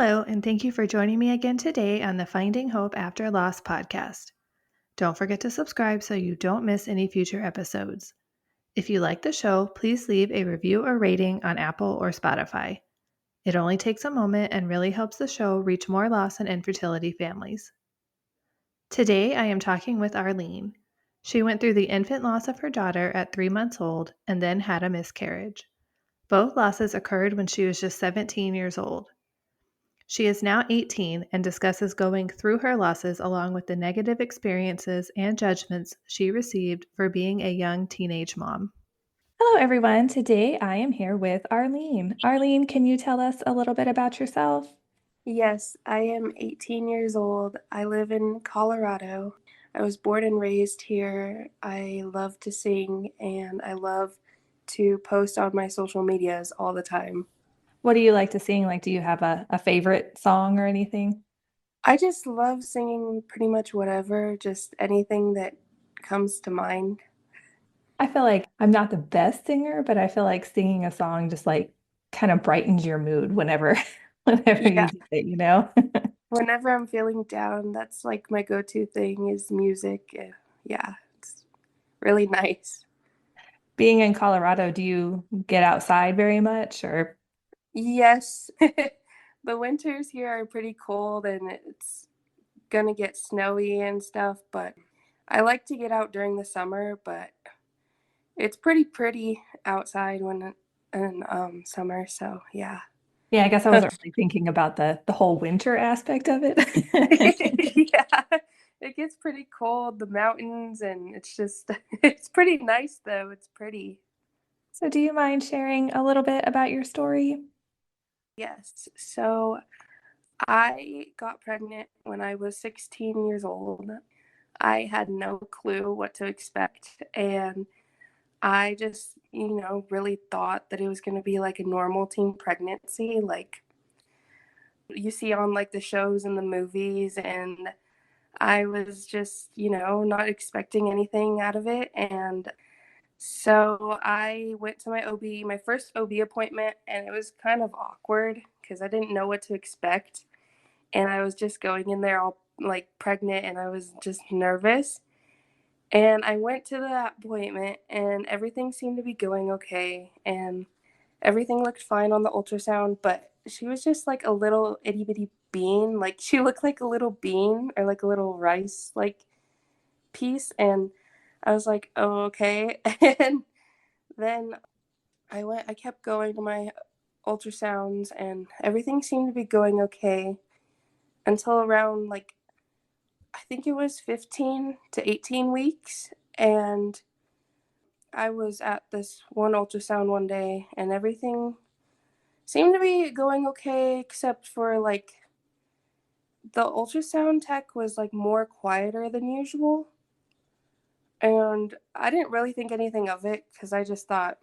Hello, and thank you for joining me again today on the Finding Hope After Loss podcast. Don't forget to subscribe so you don't miss any future episodes. If you like the show, please leave a review or rating on Apple or Spotify. It only takes a moment and really helps the show reach more loss and infertility families. Today, I am talking with Arlene. She went through the infant loss of her daughter at 3 months old and then had a miscarriage. Both losses occurred when she was just 17 years old. She is now 18 and discusses going through her losses along with the negative experiences and judgments she received for being a young teenage mom. Hello, everyone. Today I am here with Arlene. Arlene, can you tell us a little bit about yourself? Yes, I am 18 years old. I live in Colorado. I was born and raised here. I love to sing and I love to post on my social medias all the time. What do you like to sing? Do you have a favorite song or anything? I just love singing pretty much whatever, just anything that comes to mind. I feel like I'm not the best singer, but I feel like singing a song just kind of brightens your mood whenever whenever you Yeah, do it. whenever I'm feeling down, that's like my go-to thing is music. Yeah, it's really nice. Being in Colorado, do you get outside very much or Yes, the winters here are pretty cold and it's gonna get snowy and stuff, but I like to get out during the summer, but it's pretty outside when in summer, so yeah. Yeah, I guess I wasn't really thinking about the whole winter aspect of it. Yeah, it gets pretty cold, the mountains, and it's just it's pretty nice though. It's pretty. So do you mind sharing a little bit about your story? Yes. So I got pregnant when I was 16 years old. I had no clue what to expect, and I just, really thought that it was going to be like a normal teen pregnancy, like you see on like the shows and the movies. And I was just, not expecting anything out of it. And so I went to my OB, my first OB appointment, and it was kind of awkward because I didn't know what to expect. And I was just going in there all like pregnant and I was just nervous. And I went to the appointment and everything seemed to be going okay. And everything looked fine on the ultrasound, but she was just like a little itty bitty bean. Like she looked like a little bean or like a little rice like piece. And I was like, oh, okay. And then I kept going to my ultrasounds and everything seemed to be going okay until around like, I think it was 15 to 18 weeks. And I was at this one ultrasound one day and everything seemed to be going okay, except for like the ultrasound tech was like more quieter than usual. And I didn't really think anything of it because I just thought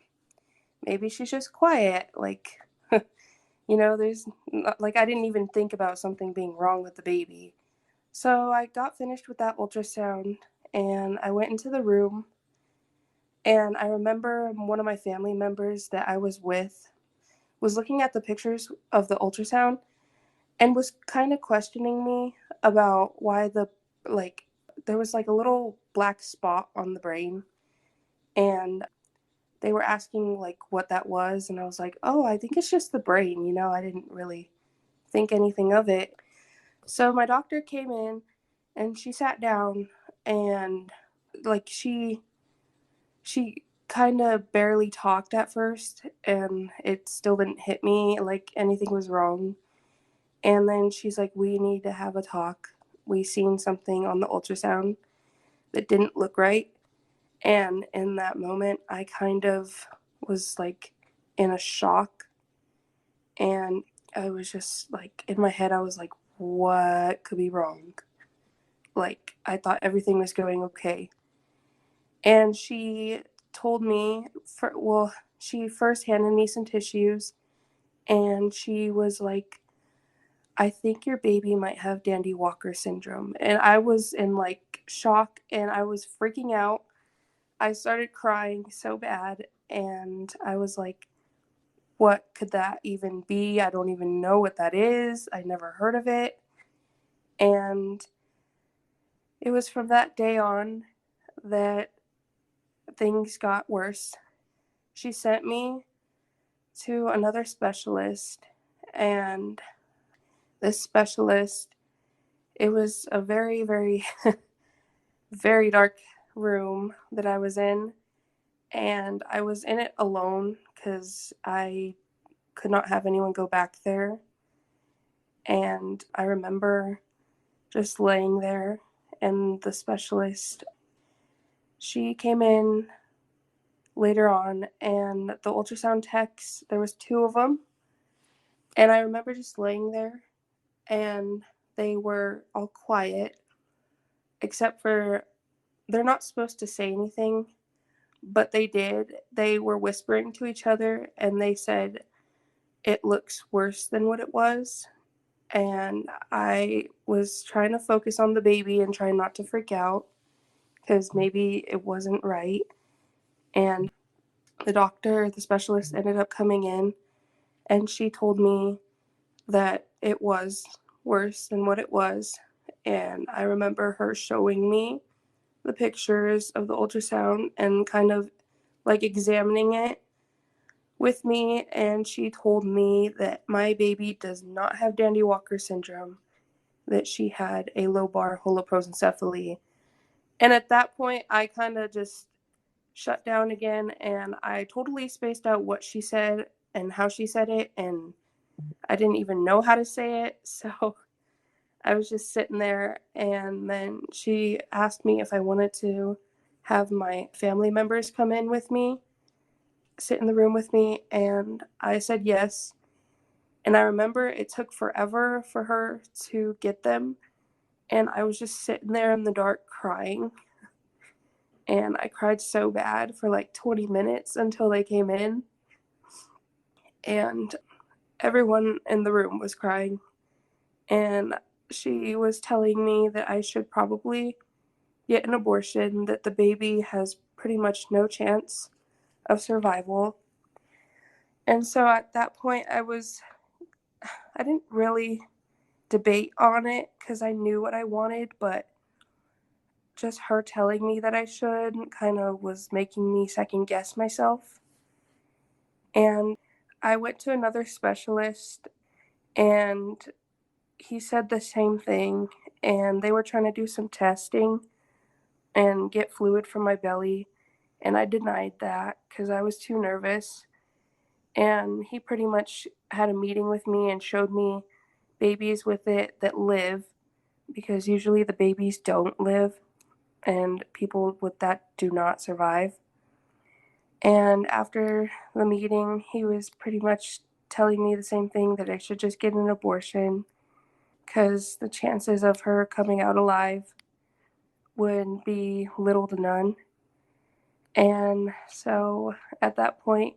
maybe she's just quiet. Like, there's not, like, I didn't even think about something being wrong with the baby. So I got finished with that ultrasound and I went into the room. And I remember one of my family members that I was with was looking at the pictures of the ultrasound and was kind of questioning me about why like there was like a little black spot on the brain, and they were asking like what that was, and I was like, oh, I think it's just the brain, I didn't really think anything of it. So my doctor came in and she sat down and like she kind of barely talked at first and it still didn't hit me like anything was wrong. And then she's like, we need to have a talk. We seen something on the ultrasound that didn't look right. And in that moment, I kind of was like in a shock. And I was just like, in my head, I was like, what could be wrong? Like, I thought everything was going okay. And she told me, she first handed me some tissues and she was like, I think your baby might have Dandy Walker syndrome. And I was in like shock and I was freaking out. I started crying so bad and I was like, what could that even be? I don't even know what that is. I never heard of it. And it was from that day on that things got worse. She sent me to another specialist, and this specialist, it was a very, very, very dark room that I was in, and I was in it alone because I could not have anyone go back there. And I remember just laying there, and the specialist, she came in later on, and the ultrasound techs, there was two of them, and I remember just laying there, and they were all quiet, except for they're not supposed to say anything, but they did. They were whispering to each other, and they said, "It looks worse than what it was." And I was trying to focus on the baby and trying not to freak out because maybe it wasn't right. And the doctor, the specialist, ended up coming in, and she told me that it was worse than what it was. And I remember her showing me the pictures of the ultrasound and kind of like examining it with me. And she told me that my baby does not have Dandy Walker syndrome, that she had a lobar holoprosencephaly. And at that point, I kind of just shut down again, and I totally spaced out what she said and how she said it, and I didn't even know how to say it. So I was just sitting there, and then she asked me if I wanted to have my family members come in with me, sit in the room with me, and I said yes. And I remember it took forever for her to get them, and I was just sitting there in the dark crying. And I cried so bad for like 20 minutes until they came in. And everyone in the room was crying. And she was telling me that I should probably get an abortion, that the baby has pretty much no chance of survival. And so at that point, I didn't really debate on it because I knew what I wanted, but just her telling me that I should kind of was making me second guess myself. And I went to another specialist, and he said the same thing, and they were trying to do some testing and get fluid from my belly, and I denied that because I was too nervous. And he pretty much had a meeting with me and showed me babies with it that live, because usually the babies don't live and people with that do not survive. And after the meeting, he was pretty much telling me the same thing, that I should just get an abortion because the chances of her coming out alive would be little to none. And so at that point,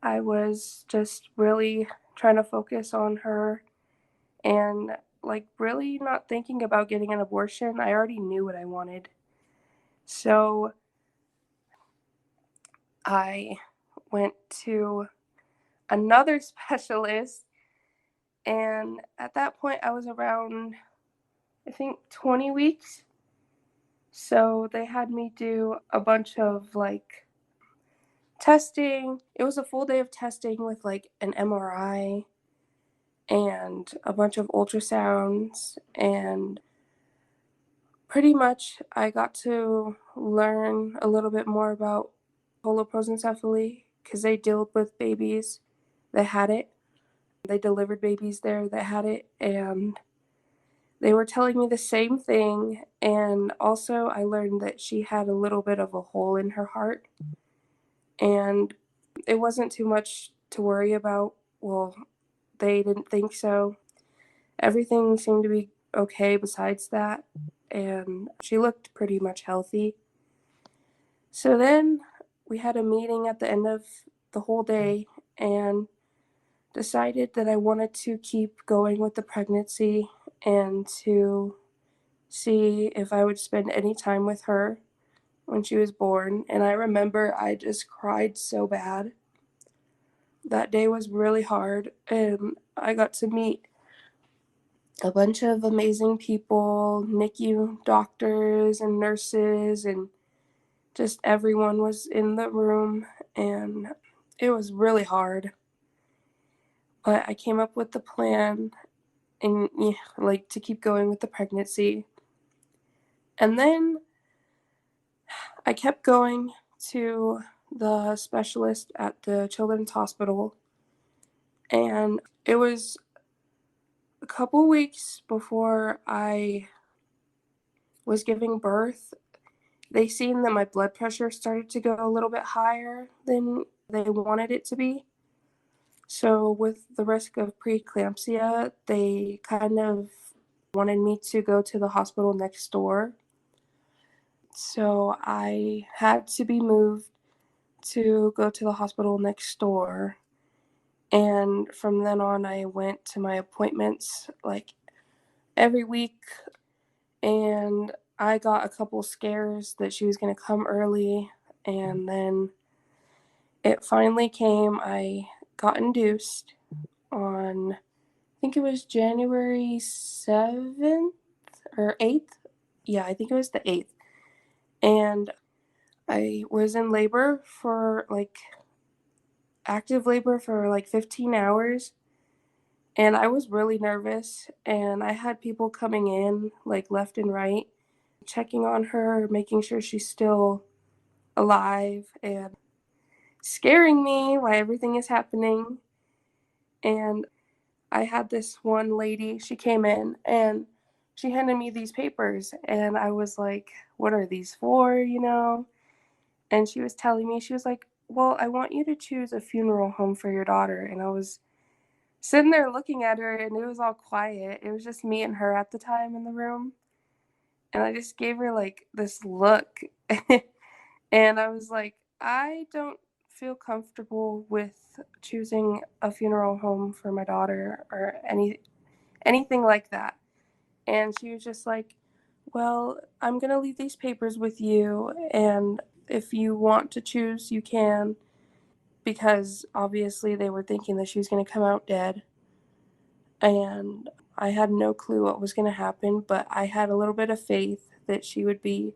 I was just really trying to focus on her and like really not thinking about getting an abortion. I already knew what I wanted. So I went to another specialist, and at that point I was around, I think, 20 weeks. So they had me do a bunch of like testing. It was a full day of testing with like an MRI and a bunch of ultrasounds, and pretty much I got to learn a little bit more about holoprosencephaly because they dealt with babies that had it. They delivered babies there that had it, and they were telling me the same thing. And also I learned that she had a little bit of a hole in her heart, and it wasn't too much to worry about. Well, they didn't think so. Everything seemed to be okay besides that, and she looked pretty much healthy. So then we had a meeting at the end of the whole day and decided that I wanted to keep going with the pregnancy and to see if I would spend any time with her when she was born. And I remember I just cried so bad. That day was really hard, and I got to meet a bunch of amazing people, NICU doctors and nurses, and just everyone was in the room, and it was really hard. But I came up with the plan and like to keep going with the pregnancy. And then I kept going to the specialist at the children's hospital, and it was a couple weeks before I was giving birth. They seen that my blood pressure started to go a little bit higher than they wanted it to be. So, with the risk of preeclampsia, they kind of wanted me to go to the hospital next door. So, I had to be moved to go to the hospital next door. And from then on, I went to my appointments like every week. And I got a couple scares that she was going to come early. And then it finally came. I got induced on, I think it was January 7th or 8th. Yeah, I think it was the 8th. And I was in labor for like active labor for like 15 hours. And I was really nervous. And I had people coming in like left and right, checking on her, making sure she's still alive, and scaring me while everything is happening. And I had this one lady, she came in and she handed me these papers, and I was like, what are these for, And she was telling me, she was like, well, I want you to choose a funeral home for your daughter. And I was sitting there looking at her, and it was all quiet. It was just me and her at the time in the room. And I just gave her like this look. And I was like, I don't feel comfortable with choosing a funeral home for my daughter or anything like that. And she was just like, well, I'm going to leave these papers with you. And if you want to choose, you can. Because obviously they were thinking that she was going to come out dead. And I had no clue what was going to happen, but I had a little bit of faith that she would be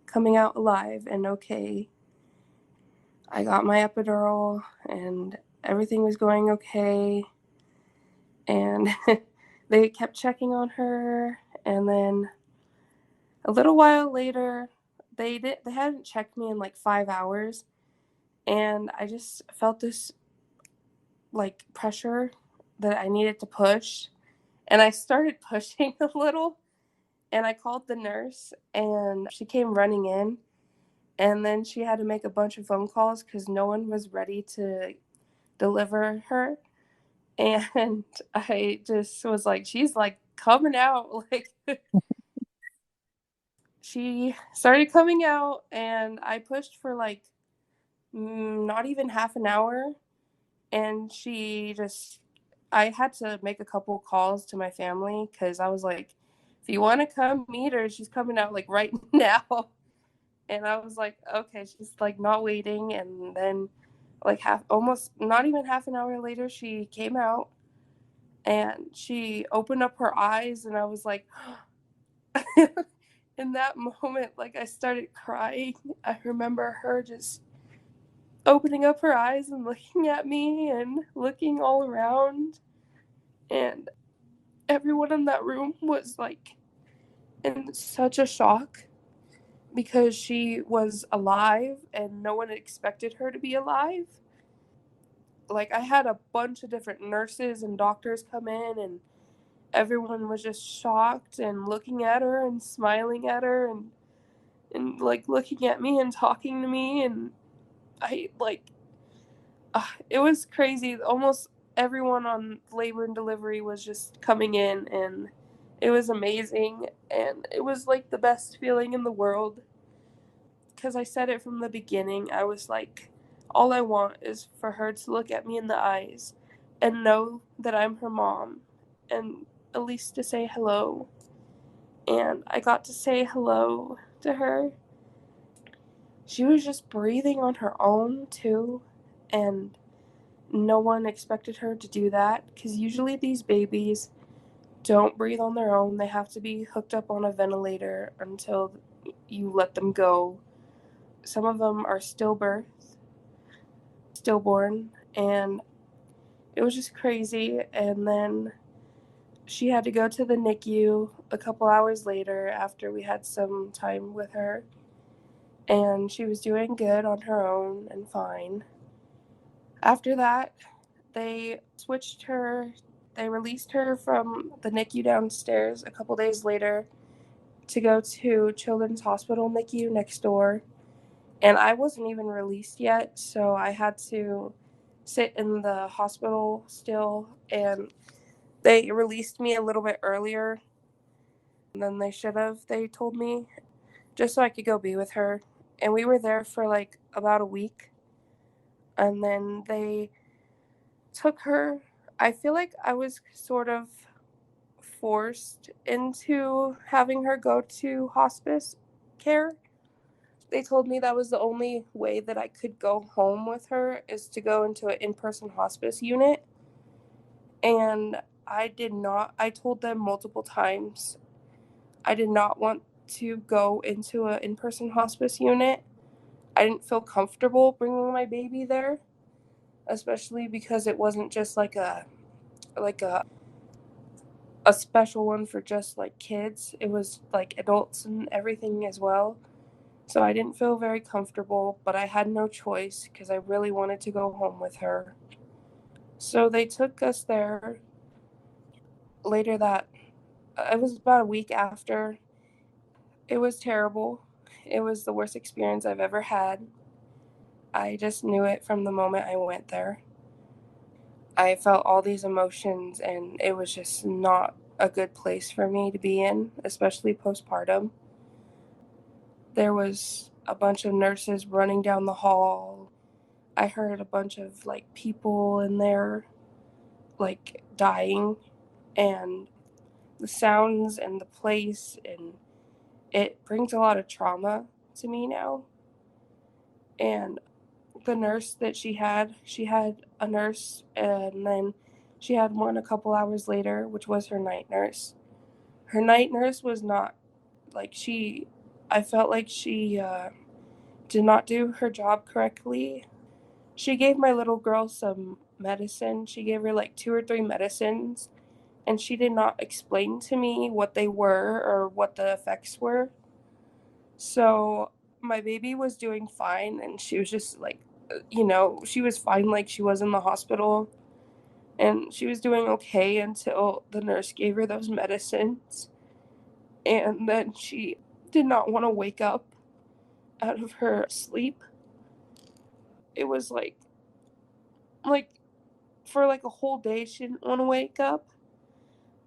coming out alive and okay. I got my epidural and everything was going okay. And they kept checking on her, and then a little while later, they hadn't checked me in like 5 hours, and I just felt this like pressure that I needed to push, and I started pushing a little, and I called the nurse, and she came running in, and then she had to make a bunch of phone calls because no one was ready to deliver her. And I just was like, she's like coming out. Like, she started coming out, and I pushed for like not even half an hour. And I had to make a couple calls to my family because I was like, if you want to come meet her, she's coming out like right now. And I was like, okay, she's like not waiting. And then, like, almost not even half an hour later, she came out and she opened up her eyes, and I was like, in that moment, like, I started crying. I remember her just opening up her eyes and looking at me and looking all around, and everyone in that room was like in such a shock because she was alive and no one expected her to be alive. Like, I had a bunch of different nurses and doctors come in, and everyone was just shocked and looking at her and smiling at her, and like looking at me and talking to me. And I like it was crazy. Almost everyone on labor and delivery was just coming in, and it was amazing, and it was like the best feeling in the world because I said it from the beginning. I was like, all I want is for her to look at me in the eyes and know that I'm her mom, and at least to say hello. And I got to say hello to her. She was just breathing on her own too, and no one expected her to do that, because usually these babies don't breathe on their own. They have to be hooked up on a ventilator until you let them go. Some of them are stillborn, and it was just crazy. And then she had to go to the NICU a couple hours later after we had some time with her, and she was doing good on her own and fine. After that, they switched her, they released her from the NICU downstairs a couple days later to go to Children's Hospital NICU next door. And I wasn't even released yet, so I had to sit in the hospital still. And they released me a little bit earlier than they should have, they told me, just so I could go be with her. And we were there for like about a week. And then they took her. I feel like I was sort of forced into having her go to hospice care. They told me that was the only way that I could go home with her, is to go into an in-person hospice unit. And I did not. I told them multiple times I did not want to go into an in-person hospice unit. I didn't feel comfortable bringing my baby there, especially because it wasn't just like a special one for just like kids. It was like adults and everything as well. So I didn't feel very comfortable, but I had no choice because I really wanted to go home with her. So they took us there later that it was about a week after. It was terrible. It was the worst experience I've ever had. I just knew it from the moment I went there. I felt all these emotions, and it was just not a good place for me to be in, especially postpartum. There was a bunch of nurses running down the hall. I heard a bunch of like people in there like dying, and the sounds and the place, and it brings a lot of trauma to me now. And the nurse that she had a nurse, and then she had one a couple hours later, which was her night nurse. Her night nurse was not like she, I felt like she did not do her job correctly. She gave my little girl some medicine. She gave her like two or three medicines, and she did not explain to me what they were or what the effects were. So my baby was doing fine, and she was just like, she was fine, like she was in the hospital, and she was doing okay until the nurse gave her those medicines. And then she did not want to wake up out of her sleep. It was like for like a whole day she didn't want to wake up.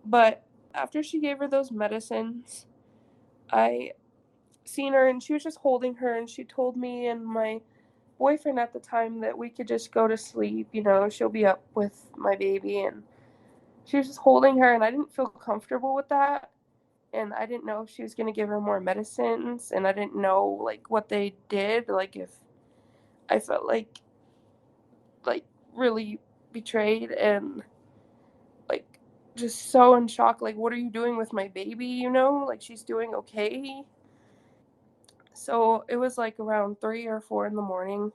But after she gave her those medicines, I seen her, and she was just holding her, and she told me and my boyfriend at the time that we could just go to sleep, she'll be up with my baby. And she was just holding her, and I didn't feel comfortable with that. And I didn't know if she was going to give her more medicines, and I didn't know like what they did, like if I felt like really betrayed, and like just so in shock, like what are you doing with my baby, like she's doing okay. So it was like around 3 or 4 in the morning.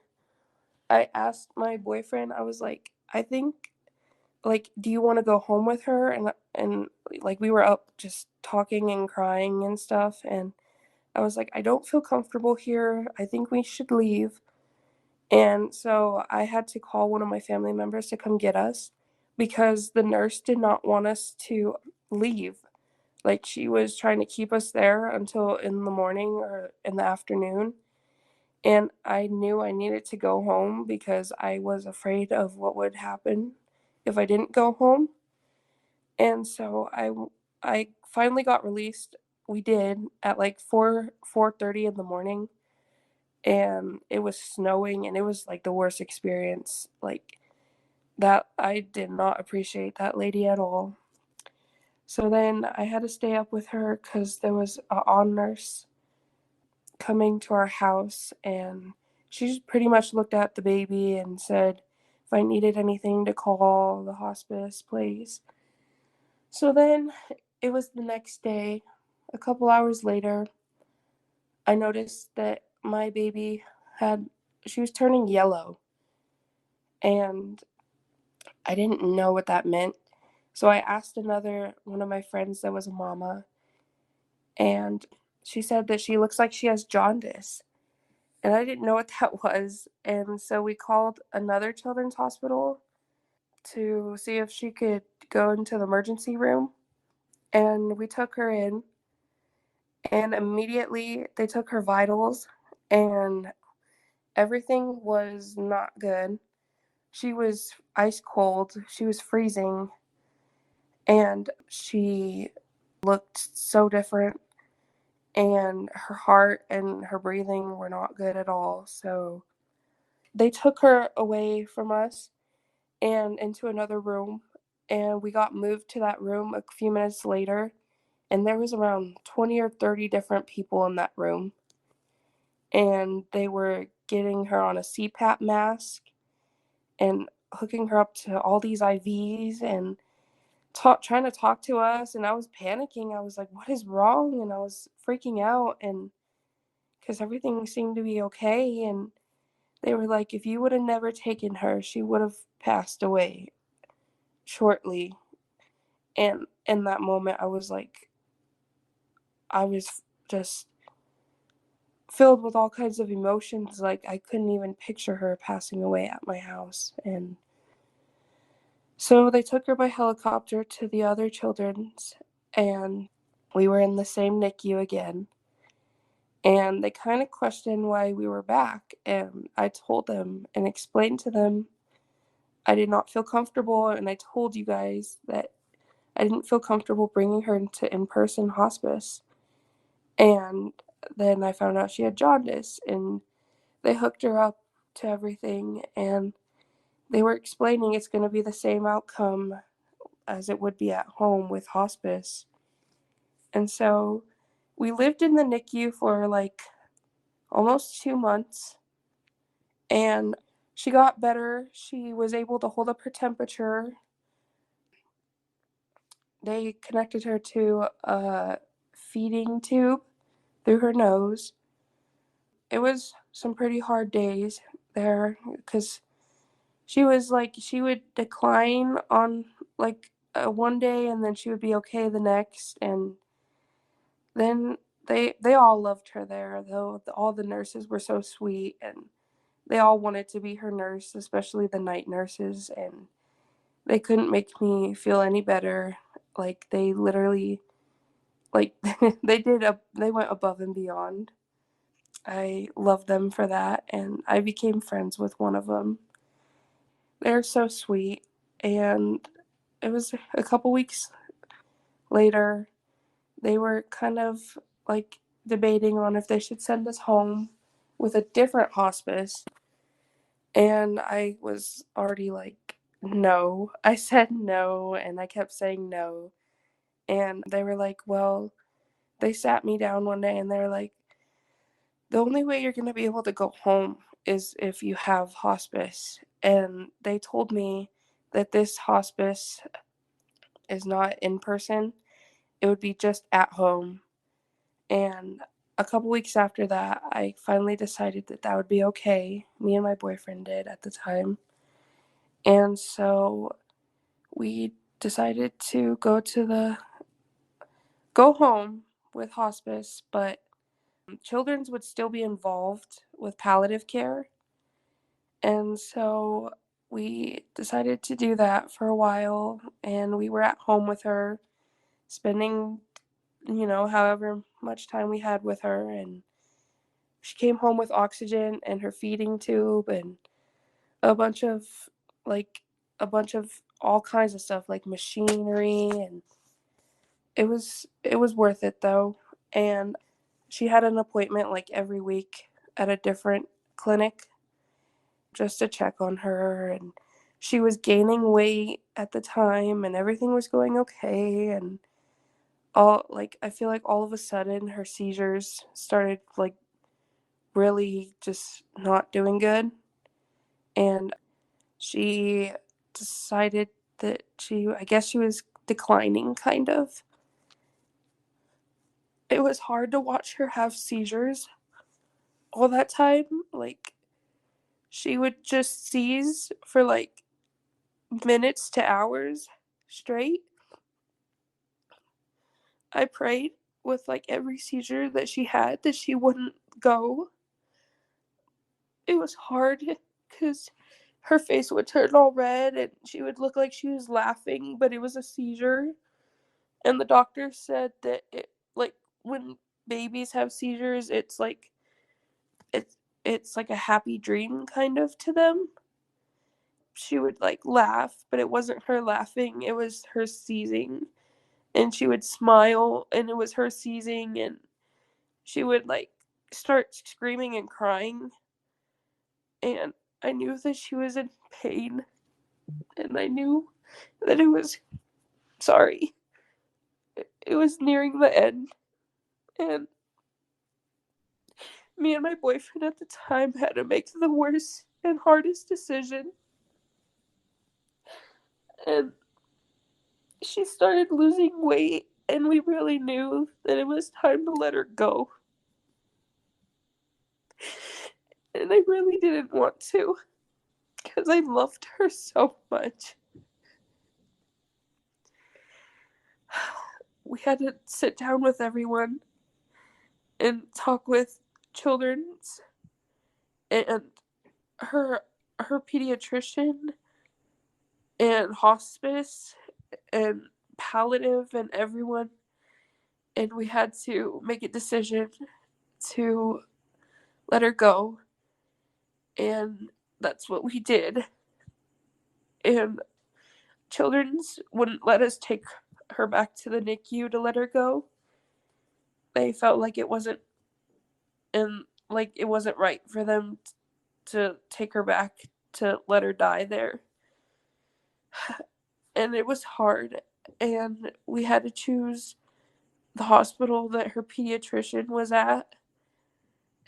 I asked my boyfriend, I was like, I think, like, do you want to go home with her? And like we were up just talking and crying and stuff, and I was like, I don't feel comfortable here. I think we should leave. And so I had to call one of my family members to come get us, because the nurse did not want us to leave. Like she was trying to keep us there until in the morning or in the afternoon. And I knew I needed to go home because I was afraid of what would happen if I didn't go home. And so I finally got released. We did at like 4:30 in the morning, and it was snowing, and it was like the worst experience. Like that, I did not appreciate that lady at all. So then I had to stay up with her cuz there was a on nurse coming to our house, and she just pretty much looked at the baby and said, if I needed anything to call the hospice place. So then it was the next day, a couple hours later, I noticed that my baby she was turning yellow, and I didn't know what that meant. So I asked another one of my friends that was a mama, and she said that she looks like she has jaundice. And I didn't know what that was. And so we called another children's hospital to see if she could go into the emergency room. And we took her in, and immediately they took her vitals, and everything was not good. She was ice cold, she was freezing, and she looked so different. And her heart and her breathing were not good at all. So they took her away from us and into another room, and we got moved to that room a few minutes later, and there was around 20 or 30 different people in that room, and they were getting her on a CPAP mask and hooking her up to all these IVs and trying to talk to us. And I was panicking. I was like, what is wrong? And I was freaking out, and because everything seemed to be okay. And they were like, if you would have never taken her, she would have passed away shortly. And in that moment, I was just filled with all kinds of emotions. Like, I couldn't even picture her passing away at my house. And so they took her by helicopter to the other children's, and we were in the same NICU again. And they kind of questioned why we were back. And I told them and explained to them I did not feel comfortable. And I told you guys that I didn't feel comfortable bringing her into in person hospice. And then I found out she had jaundice, and they hooked her up to everything. And they were explaining it's going to be the same outcome as it would be at home with hospice. And so we lived in the NICU for like almost 2 months, and she got better. She was able to hold up her temperature. They connected her to a feeding tube through her nose. It was some pretty hard days there because she would decline on like one day, and then she would be okay the next. And then they all loved her there, though. All the nurses were so sweet, and they all wanted to be her nurse, especially the night nurses. And they couldn't make me feel any better. Like, they literally, like, they went above and beyond. I love them for that, and I became friends with one of them. They're so sweet. And it was a couple weeks later, they were kind of like debating on if they should send us home with a different hospice. And I was already like, no. I said no, and I kept saying no. And they were like, well, they sat me down one day and they were like, the only way you're going to be able to go home is if you have hospice. And they told me that this hospice is not in person, it would be just at home. And a couple weeks after that, I finally decided that that would be okay. Me and my boyfriend did at the time. And so we decided to go home with hospice, but children's would still be involved with palliative care. And so we decided to do that for a while, and we were at home with her, spending, however much time we had with her. And she came home with oxygen and her feeding tube and a bunch of like a bunch of all kinds of stuff like machinery. And it was worth it though. And she had an appointment like every week at a different clinic just to check on her. And she was gaining weight at the time, and everything was going okay. And I feel like all of a sudden her seizures started really just not doing good. And she decided that I guess she was declining, kind of. It was hard to watch her have seizures all that time. Like, she would just seize for like minutes to hours straight. I prayed with like every seizure that she had that she wouldn't go. It was hard because her face would turn all red and she would look like she was laughing, but it was a seizure. And the doctor said that like when babies have seizures, it's it's like a happy dream kind of to them. She would like laugh, but it wasn't her laughing, it was her seizing. And she would smile and it was her seizing, and she would like start screaming and crying. And I knew that she was in pain, and I knew that it was sorry. It was nearing the end, and me and my boyfriend at the time had to make the worst and hardest decision. And she started losing weight, and we really knew that it was time to let her go. And I really didn't want to, because I loved her so much. We had to sit down with everyone and talk with children's and her pediatrician and hospice and palliative and everyone, and we had to make a decision to let her go, and that's what we did. And children's wouldn't let us take her back to the NICU to let her go. They felt like it wasn't right for them to take her back to let her die there. And it was hard, and we had to choose the hospital that her pediatrician was at,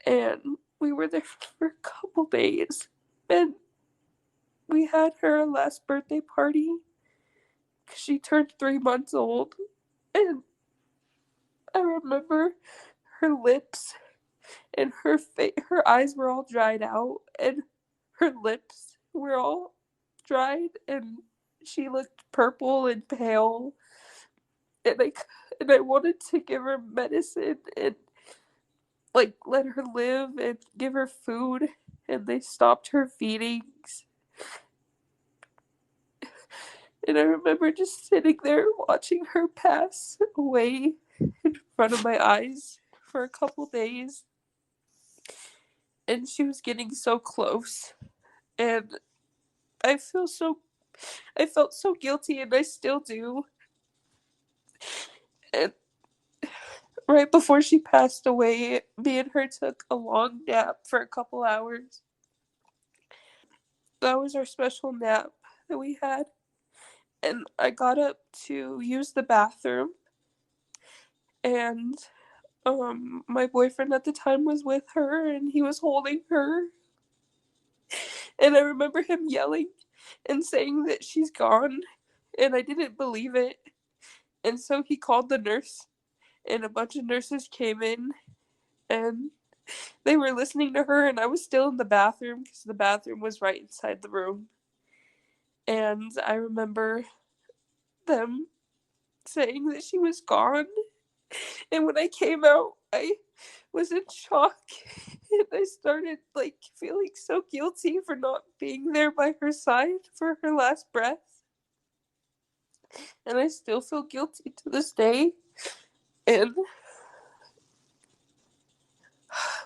and we were there for a couple days, and we had her last birthday party because she turned 3 months old. And I remember her lips and her eyes were all dried out, and her lips were all dried, and she looked purple and pale. And I wanted to give her medicine and like let her live and give her food, and they stopped her feedings. And I remember just sitting there watching her pass away in front of my eyes for a couple days. And she was getting so close. And I feel so I felt so guilty, and I still do. And right before she passed away, me and her took a long nap for a couple hours. That was our special nap that we had. And I got up to use the bathroom, and my boyfriend at the time was with her, and he was holding her. And I remember him yelling and saying that she's gone, and I didn't believe it. And so he called the nurse, and a bunch of nurses came in, and they were listening to her, and I was still in the bathroom because the bathroom was right inside the room. And I remember them saying that she was gone. And when I came out, I was in shock. And I started like feeling so guilty for not being there by her side for her last breath. And I still feel guilty to this day. And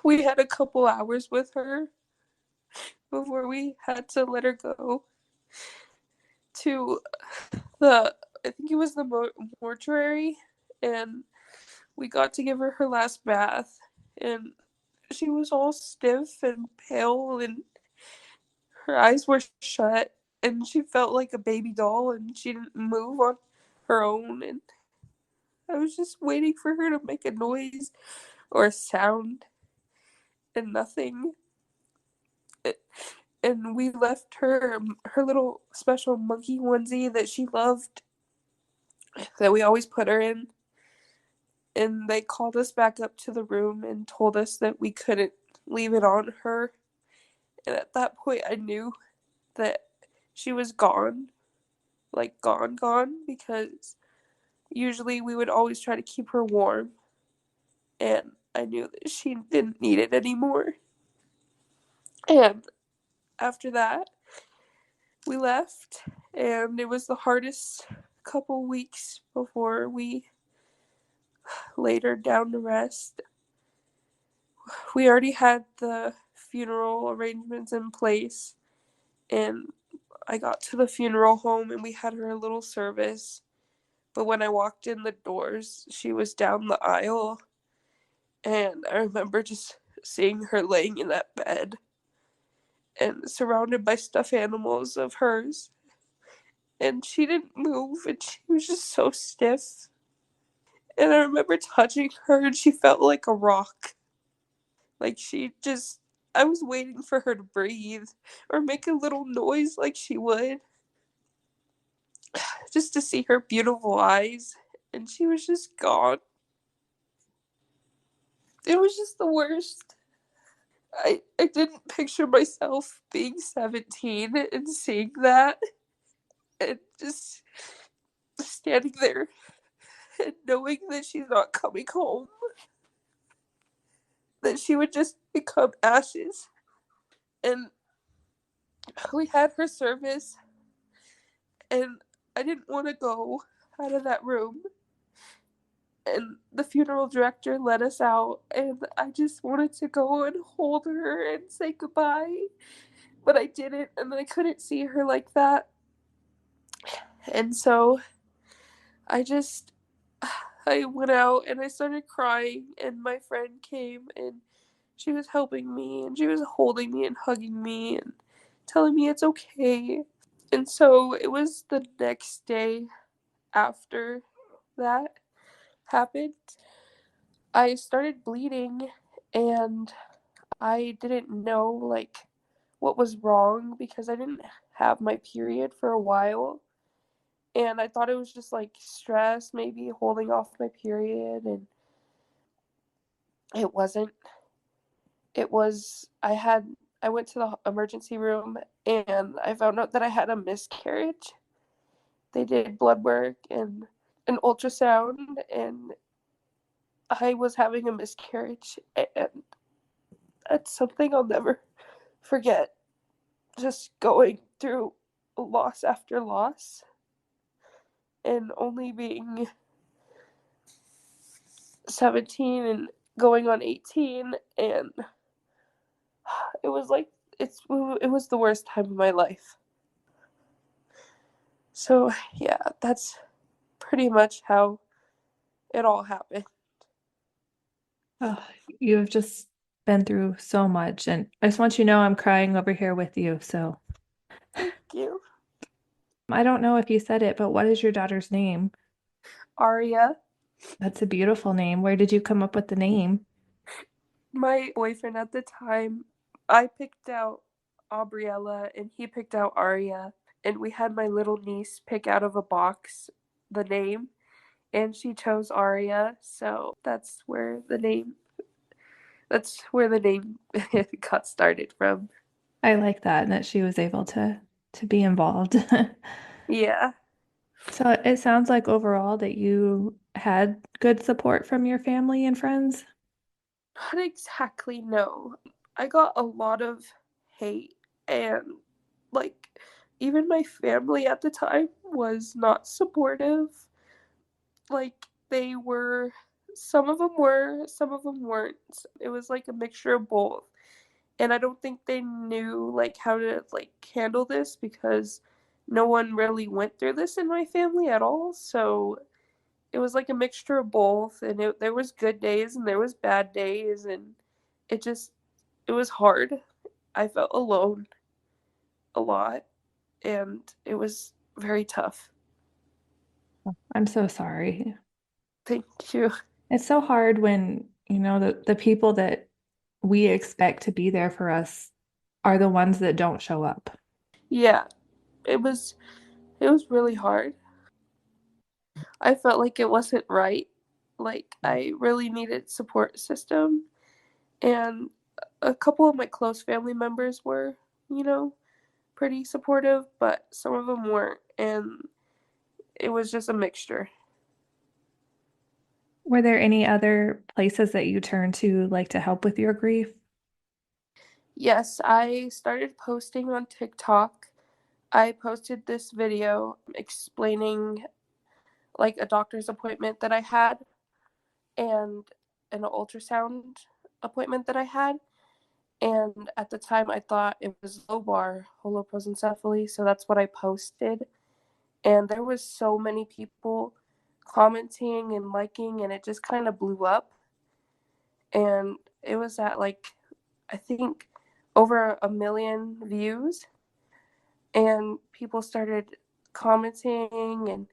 we had a couple hours with her before we had to let her go to I think it was the mortuary, and we got to give her last bath, and she was all stiff and pale, and her eyes were shut, and she felt like a baby doll, and she didn't move on her own, and I was just waiting for her to make a noise or a sound, and nothing. and we left her little special monkey onesie that she loved, that we always put her in. And they called us back up to the room and told us that we couldn't leave it on her. And at that point, I knew that she was gone, like gone, gone, because usually we would always try to keep her warm. And I knew that she didn't need it anymore. And after that, we left, and it was the hardest couple weeks before we laid her down to rest. We already had the funeral arrangements in place, and I got to the funeral home and we had her a little service. But when I walked in the doors, she was down the aisle, and I remember just seeing her laying in that bed and surrounded by stuffed animals of hers. And she didn't move, and she was just so stiff. And I remember touching her, and she felt like a rock. Like she just, I was waiting for her to breathe or make a little noise like she would, just to see her beautiful eyes. And she was just gone. It was just the worst. I didn't picture myself being 17 and seeing that and just standing there and knowing that she's not coming home, that she would just become ashes. And we had her service, and I didn't want to go out of that room. And the funeral director let us out, and I just wanted to go and hold her and say goodbye, but I didn't, and I couldn't see her like that. And so I just I went out and I started crying, and my friend came and she was helping me and she was holding me and hugging me and telling me it's okay. And so it was the next day after that happened. I started bleeding, and I didn't know like what was wrong because I didn't have my period for a while. And I thought it was just like stress, maybe holding off my period, and it wasn't. It was I went to the emergency room and I found out that I had a miscarriage. They did blood work and an ultrasound, and I was having a miscarriage, and that's something I'll never forget. Just going through loss after loss and only being 17 and going on 18, and it was like it was the worst time of my life. So yeah, that's pretty much how it all happened. Oh, you have just been through so much, and I just want you to know I'm crying over here with you. So Thank you. I don't know if you said it, but what is your daughter's name? Aria, That's a beautiful name. Where did you come up with the name? my boyfriend at the time, I picked out Aubriella and he picked out Aria, and we had my little niece pick out of a box the name, and she chose Aria, so that's where the name got started from. I like that, and that she was able to be involved. Yeah. So it sounds like overall that you had good support from your family and friends. Not exactly, no. I got a lot of hate, and like even my family at the time was not supportive. Like they were, some of them were, some of them weren't. It was like a mixture of both. And I don't think they knew like how to like handle this because no one really went through this in my family at all. So it was like a mixture of both, and there was good days and there was bad days, and it just it was hard. I felt alone a lot, and it was very tough. I'm so sorry. Thank you. It's so hard when, the people that we expect to be there for us are the ones that don't show up. Yeah, it was it was really hard. I felt like it wasn't right. Like I really needed support system, and a couple of my close family members were, you know, pretty supportive, but some of them weren't, and it was just a mixture. Were there any other places that you turned to like to help with your grief? Yes, I started posting on TikTok. I posted this video explaining like a doctor's appointment that I had and an ultrasound appointment that I had. And at the time, I thought it was lobar holoprosencephaly, so that's what I posted. And there was so many people commenting and liking, and it just kind of blew up. And it was at like, I think, over 1 million views. And people started commenting and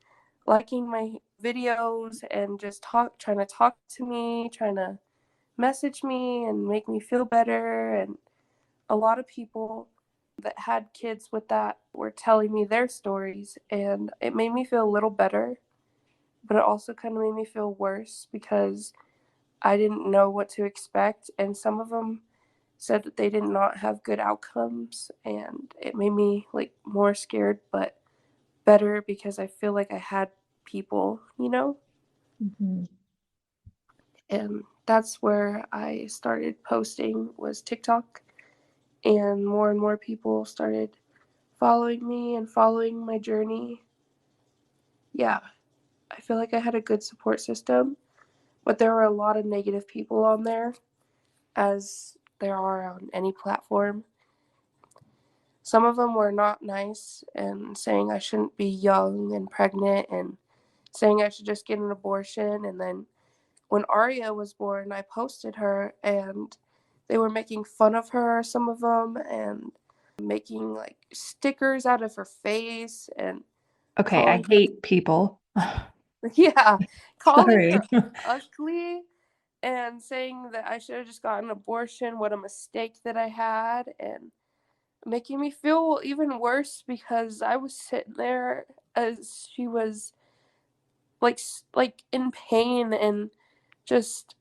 liking my videos and just trying to talk to me, trying to message me and make me feel better. And a lot of people that had kids with that were telling me their stories, and it made me feel a little better, but it also kind of made me feel worse because I didn't know what to expect, and some of them said that they did not have good outcomes, and it made me like more scared but better because I feel like I had people, you know? Mhm. And that's where I started posting was TikTok, and more people started following me and following my journey. Yeah, I feel like I had a good support system, but there were a lot of negative people on there, as there are on any platform. Some of them were not nice and saying I shouldn't be young and pregnant and saying I should just get an abortion. And then when Aria was born, I posted her and they were making fun of her, some of them, and making like stickers out of her face and Okay, I calling her, hate people. yeah, calling Sorry. her ugly and saying that I should have just gotten an abortion, what a mistake that I had, and making me feel even worse because I was sitting there as she was like in pain and just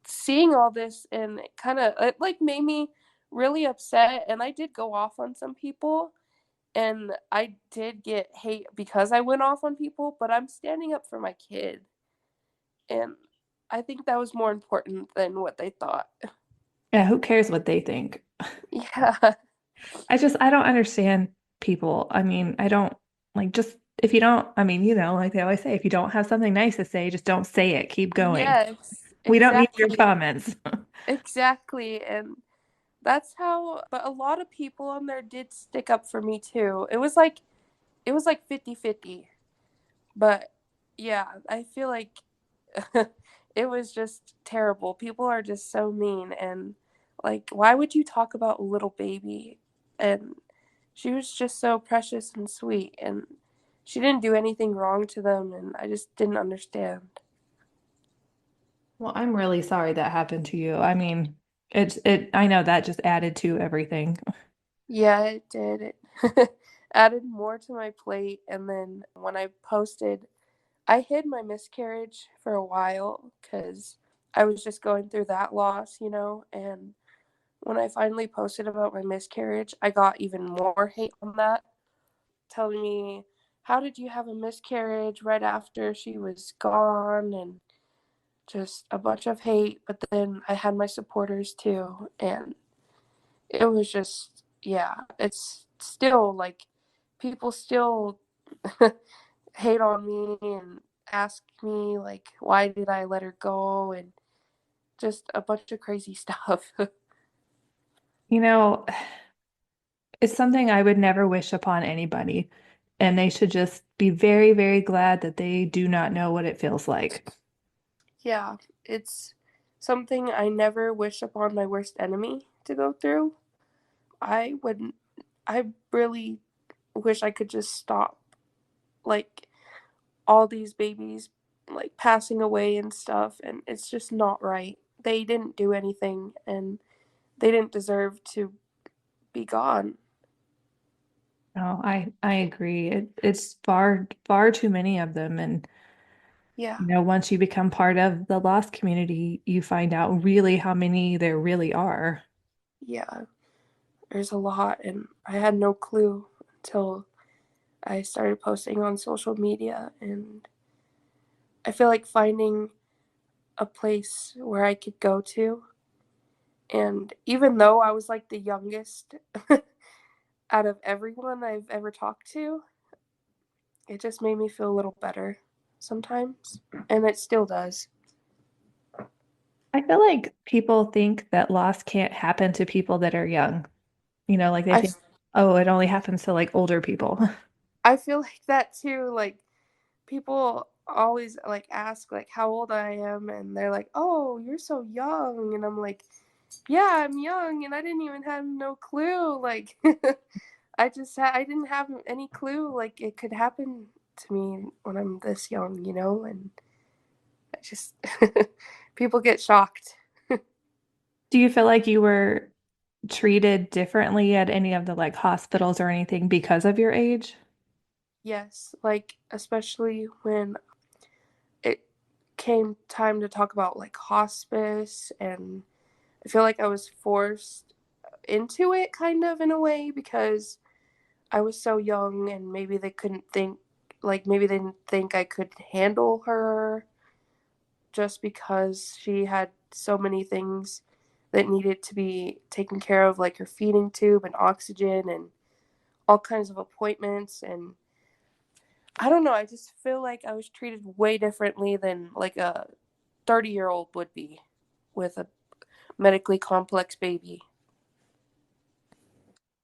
seeing all this, and it like made me really upset, and I did go off on some people, and I did get hate because I went off on people, but I'm standing up for my kid, and I think that was more important than what they thought. Yeah, who cares what they think? Yeah. I don't understand people. I mean, I don't like just if you don't, I mean, like they always say, if you don't have something nice to say, just don't say it. Keep going. Yes, We don't need your exactly. comments. Exactly. And that's how, but a lot of people on there did stick up for me too. It was like 50-50. But yeah, I feel like it was just terrible. People are just so mean, and like why would you talk about a little baby? And she was just so precious and sweet, and she didn't do anything wrong to them, and I just didn't understand. Well, I'm really sorry that happened to you. I mean, I know that just added to everything. Yeah, it did. It added more to my plate, and then when I posted, I hid my miscarriage for a while because I was just going through that loss, you know. And when I finally posted about my miscarriage, I got even more hate on that, telling me, how did you have a miscarriage right after she was gone? And just a bunch of hate. But then I had my supporters too. And it was just, yeah, it's still like people still hate on me and ask me like why did I let her go, and just a bunch of crazy stuff. You know, it's something I would never wish upon anybody, and they should just be very, very glad that they do not know what it feels like. Yeah, it's something I never wish upon my worst enemy to go through. I wouldn't I really wish I could just stop like all these babies like passing away and stuff, and it's just not right. They didn't do anything, and they didn't deserve to be gone. No, I agree. It's far too many of them. And, Yeah, once you become part of the lost community, you find out really how many there really are. yeah, there's a lot, and I had no clue until I started posting on social media. And I feel like finding a place where I could go to, and even though I was like the youngest out of everyone I've ever talked to, it just made me feel a little better sometimes, and it still does. I feel like people think that loss can't happen to people that are young. Like they I think, oh, it only happens to like older people. I feel like that too. Like people always like ask like how old I am, and they're like, "Oh, you're so young," and I'm like, "Yeah, I'm young, and I didn't even have no clue." Like I didn't have any clue like it could happen to me when I'm this young, and I just people get shocked. Do you feel like you were treated differently at any of the like hospitals or anything because of your age? Yes, like especially when it came time to talk about like hospice, and I feel like I was forced into it kind of in a way because I was so young, and maybe they couldn't think like maybe they didn't think I could handle her just because she had so many things that needed to be taken care of, like her feeding tube and oxygen and all kinds of appointments. And I don't know, I just feel like I was treated way differently than like a 30-year-old would be with a medically complex baby.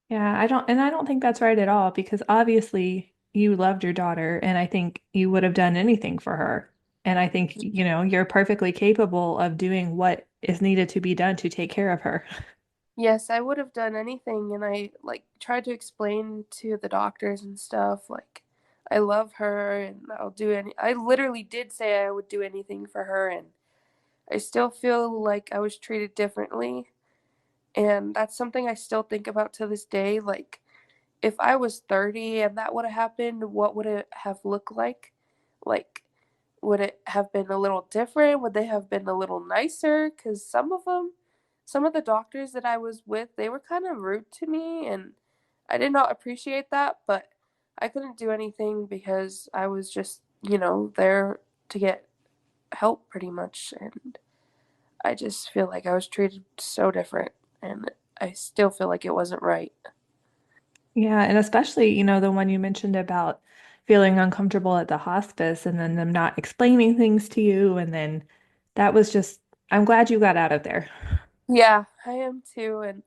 Yeah, I don't think that's right at all because obviously you loved your daughter and I think you would have done anything for her. And I think, you're perfectly capable of doing what is needed to be done to take care of her. Yes, I would have done anything, and I like tried to explain to the doctors and stuff like I love her and I'll do any I literally did say I would do anything for her, and I still feel like I was treated differently, and that's something I still think about to this day. Like if I was 30 and that would have happened, what would it have looked like? Like would it have been a little different? Would they have been a little nicer? Because some of the doctors that I was with, they were kind of rude to me, and I did not appreciate that, but I couldn't do anything because I was just, there to get help pretty much. And I just feel like I was treated so different, and I still feel like it wasn't right. Yeah, and especially, the one you mentioned about feeling uncomfortable at the hospice and then them not explaining things to you. And then that was just, I'm glad you got out of there. Yeah, I am too, and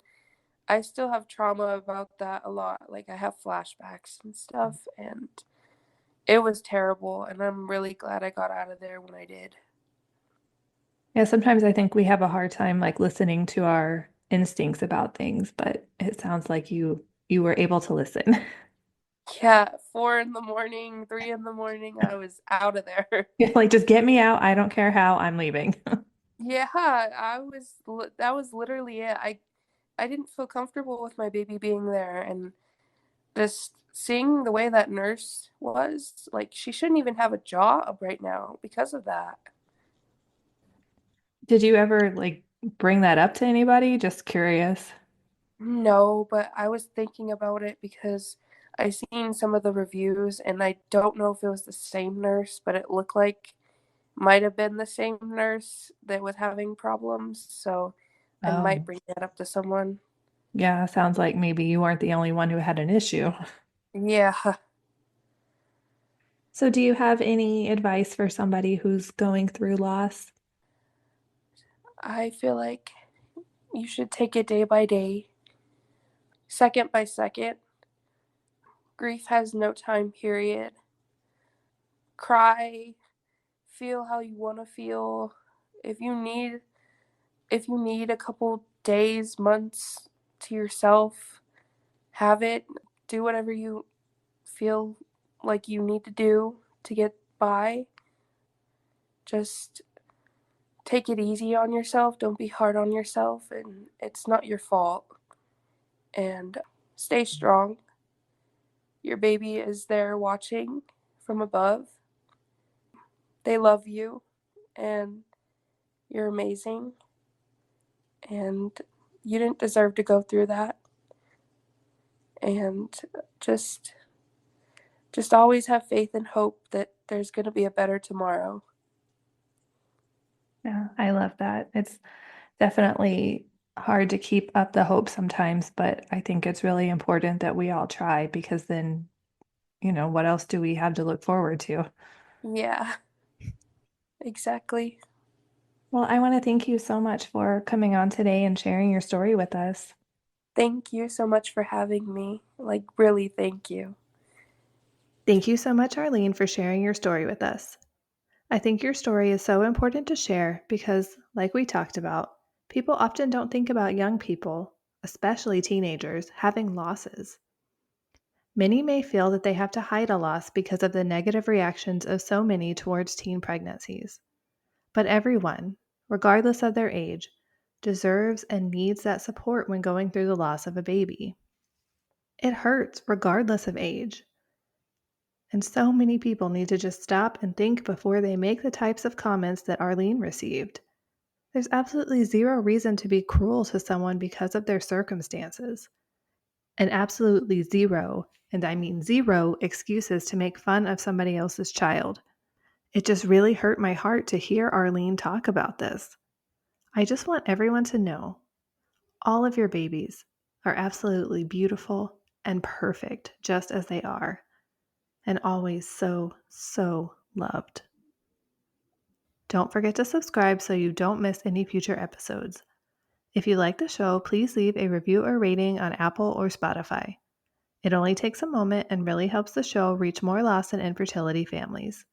I still have trauma about that a lot. Like I have flashbacks and stuff, and it was terrible, and I'm really glad I got out of there when I did. Yeah, sometimes I think we have a hard time like listening to our instincts about things, but it sounds like you were able to listen. Yeah, 4 in the morning, 3 in the morning, I was out of there. You're like, just get me out. I don't care how, I'm leaving. Yeah, that was literally it. I didn't feel comfortable with my baby being there, and just seeing the way that nurse was, like she shouldn't even have a job right now because of that. Did you ever like bring that up to anybody? Just curious. No, but I was thinking about it because I seen some of the reviews, and I don't know if it was the same nurse, but it looked like might have been the same nurse that was having problems, so I might Oh, bring that up to someone. yeah, sounds like maybe you weren't the only one who had an issue. Yeah, So, do you have any advice for somebody who's going through loss? I feel like you should take it day by day, second by second. Grief has no time period. Cry, feel how you want to feel. If you need if you need a couple days, months to yourself, have it. Do whatever you feel like you need to do to get by. Just take it easy on yourself. Don't be hard on yourself, and it's not your fault. and stay strong. Your baby is there watching from above. They love you, and you're amazing, and you didn't deserve to go through that. And just just always have faith and hope that there's going to be a better tomorrow. Yeah, I love that. It's definitely hard to keep up the hope sometimes, but I think it's really important that we all try because then, what else do we have to look forward to? Yeah, exactly. Well, I want to thank you so much for coming on today and sharing your story with us. Thank you so much for having me. Like, really, thank you. Thank you so much, Arlene, for sharing your story with us. I think your story is so important to share because, like we talked about, people often don't think about young people, especially teenagers, having losses. Many may feel that they have to hide a loss because of the negative reactions of so many towards teen pregnancies. But everyone, regardless of their age, deserves and needs that support when going through the loss of a baby. It hurts regardless of age. And so many people need to just stop and think before they make the types of comments that Arlene received. There's absolutely zero reason to be cruel to someone because of their circumstances. And absolutely zero, and I mean zero, excuses to make fun of somebody else's child. It just really hurt my heart to hear Arlene talk about this. I just want everyone to know all of your babies are absolutely beautiful and perfect just as they are, and always so, so loved. Don't forget to subscribe so you don't miss any future episodes. If you like the show, please leave a review or rating on Apple or Spotify. It only takes a moment and really helps the show reach more loss and infertility families.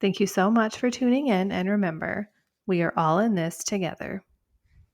Thank you so much for tuning in, and remember, we are all in this together.